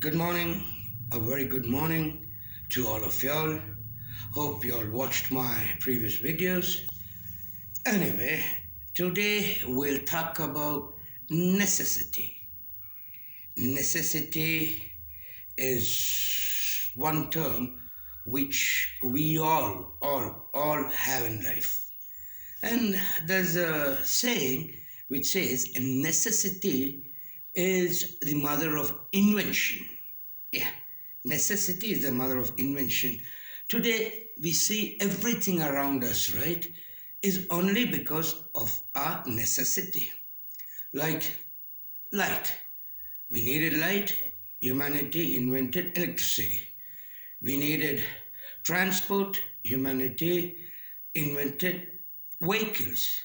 Good morning, a very good morning to all of y'all. Hope y'all watched my previous videos. Anyway, today we'll talk about necessity. Necessity is one term which we all have in life. And there's a saying which says necessity is the mother of invention. Yeah, necessity is the mother of invention. Today, we see everything around us, right, is only because of our necessity. Like light. We needed light, humanity invented electricity. We needed transport, humanity invented vehicles.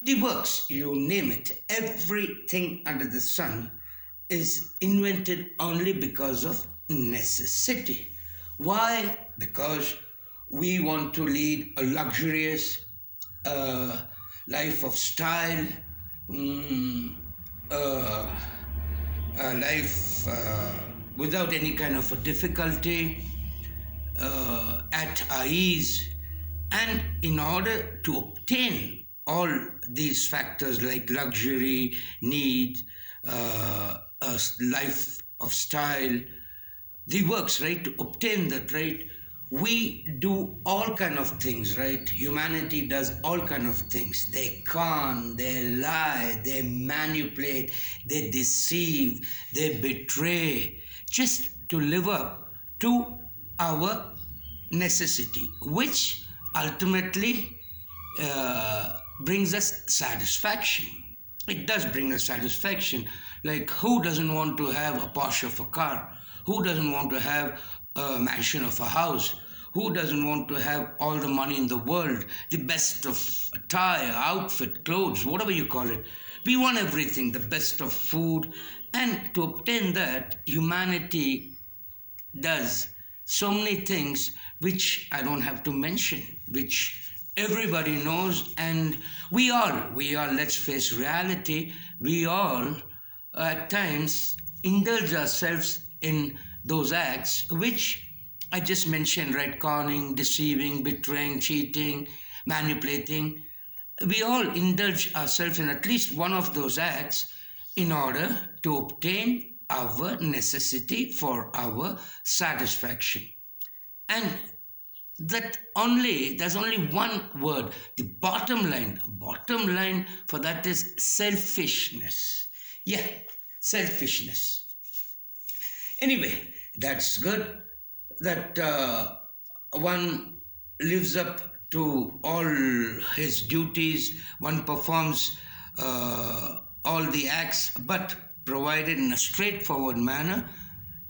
The works, you name it, everything under the sun is invented only because of necessity. Why? Because we want to lead a luxurious uh, life of style, mm, uh, a life without any kind of a difficulty, at our ease. And in order to obtain all these factors like luxury, needs, a life of style, the works, right, to obtain that, right, we do all kind of things, right? Humanity does all kind of things. They con, they lie, they manipulate, they deceive, they betray, just to live up to our necessity, which ultimately brings us satisfaction. It does bring us satisfaction. Like, who doesn't want to have a Porsche of a car? Who doesn't want to have a mansion of a house? Who doesn't want to have all the money in the world, the best of attire, outfit, clothes, whatever you call it? We want everything, the best of food. And to obtain that, humanity does so many things which I don't have to mention, which everybody knows. And we all, let's face reality, we all at times indulge ourselves in those acts which I just mentioned, right? Conning, deceiving, betraying, cheating, manipulating. We all indulge ourselves in at least one of those acts in order to obtain our necessity for our satisfaction. And there's only one word, the bottom line for that is selfishness. Yeah, selfishness. Anyway, that's good that one lives up to all his duties, one performs all the acts, but provided in a straightforward manner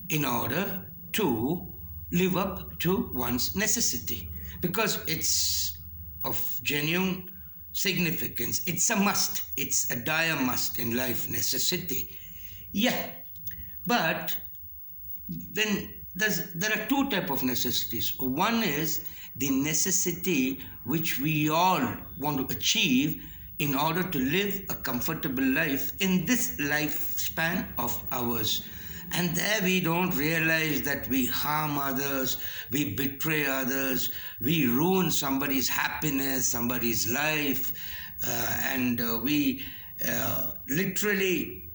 in order to live up to one's necessity, because it's of genuine significance. It's a must, it's a dire must in life, necessity. Yeah, but then there are two type of necessities. One is the necessity which we all want to achieve in order to live a comfortable life in this lifespan of ours. And there we don't realize that we harm others, we betray others, we ruin somebody's happiness, somebody's life, and we literally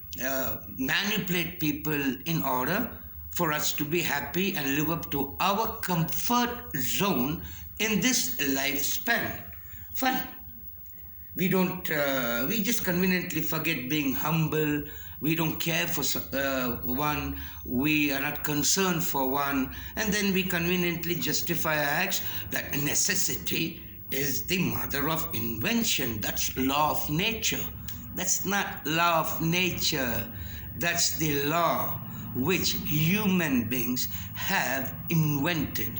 manipulate people in order for us to be happy and live up to our comfort zone in this lifespan. Fine. We just conveniently forget being humble. We don't care for one. We are not concerned for one. And then we conveniently justify our acts that necessity is the mother of invention. That's law of nature. That's not law of nature. That's the law which human beings have invented.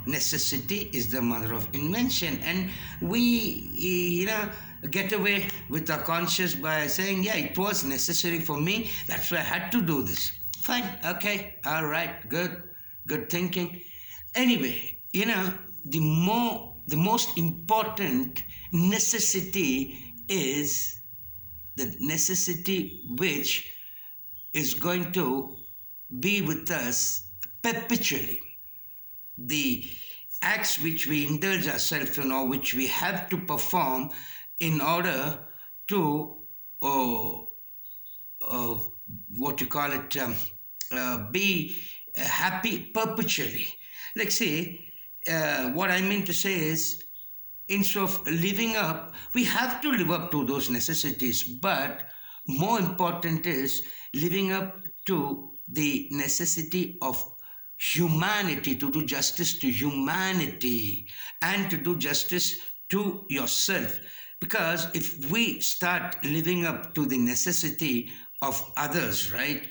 Necessity is the mother of invention. And we, get away with our conscience by saying, yeah, it was necessary for me, that's why I had to do this. Fine, okay, all right, good thinking. Anyway, the most important necessity is the necessity which is going to be with us perpetually. The acts which we indulge ourselves in or which we have to perform in order to uh, uh, what you call it be happy perpetually. Like say, what I mean to say is, instead of living up, we have to live up to those necessities, but more important is living up to the necessity of humanity, to do justice to humanity and to do justice to yourself. Because if we start living up to the necessity of others, right?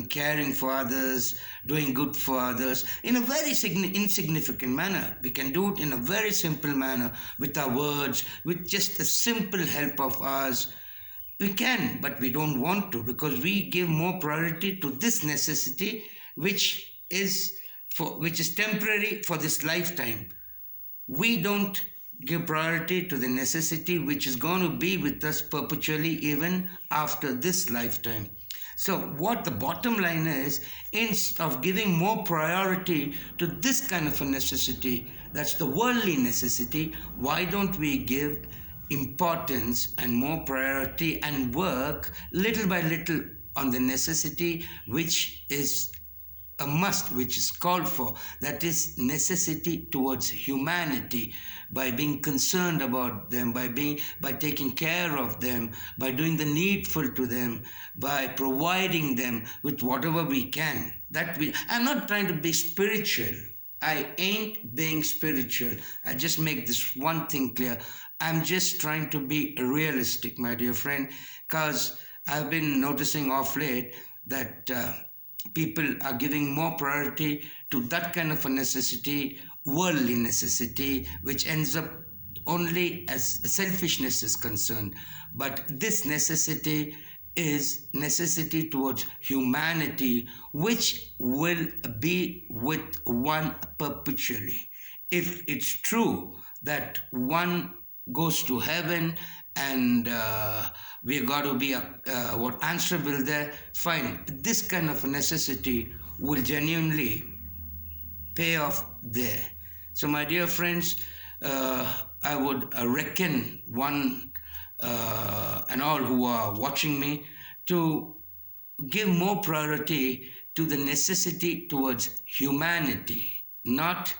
Caring for others, doing good for others in a very insignificant manner. We can do it in a very simple manner with our words, with just a simple help of ours. We can, but we don't want to because we give more priority to this necessity, which is temporary for this lifetime. We don't give priority to the necessity which is going to be with us perpetually even after this lifetime. So what the bottom line is, instead of giving more priority to this kind of a necessity, that's the worldly necessity, why don't we give importance and more priority and work little by little on the necessity which is a must, which is called for, that is necessity towards humanity, by being concerned about them, by taking care of them, by doing the needful to them, by providing them with whatever we can. I'm not trying to be spiritual. I ain't being spiritual. I just make this one thing clear. I'm just trying to be realistic, my dear friend, because I've been noticing off late that people are giving more priority to that kind of a necessity, worldly necessity, which ends up only as selfishness is concerned. But this necessity is necessity towards humanity, which will be with one perpetually. If it's true that one goes to heaven and we got to be answerable there, fine. This kind of necessity will genuinely pay off there. So my dear friends, I would reckon one and all who are watching me to give more priority to the necessity towards humanity, not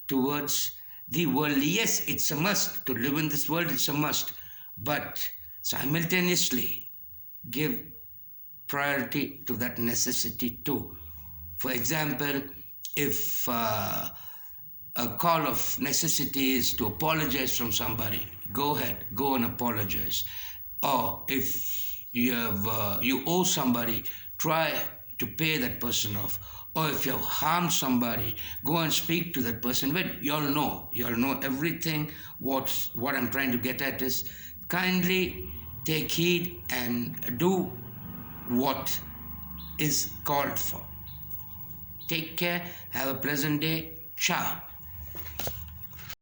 towards the world. Yes, it's a must. To live in this world, it's a must. But simultaneously, give priority to that necessity too. For example, if a call of necessity is to apologize from somebody, go ahead, go and apologize. Or if you owe somebody, try to pay that person off. Or if you have harmed somebody, go and speak to that person. But you all know everything. What I'm trying to get at is, kindly take heed and do what is called for. Take care. Have a pleasant day. Ciao.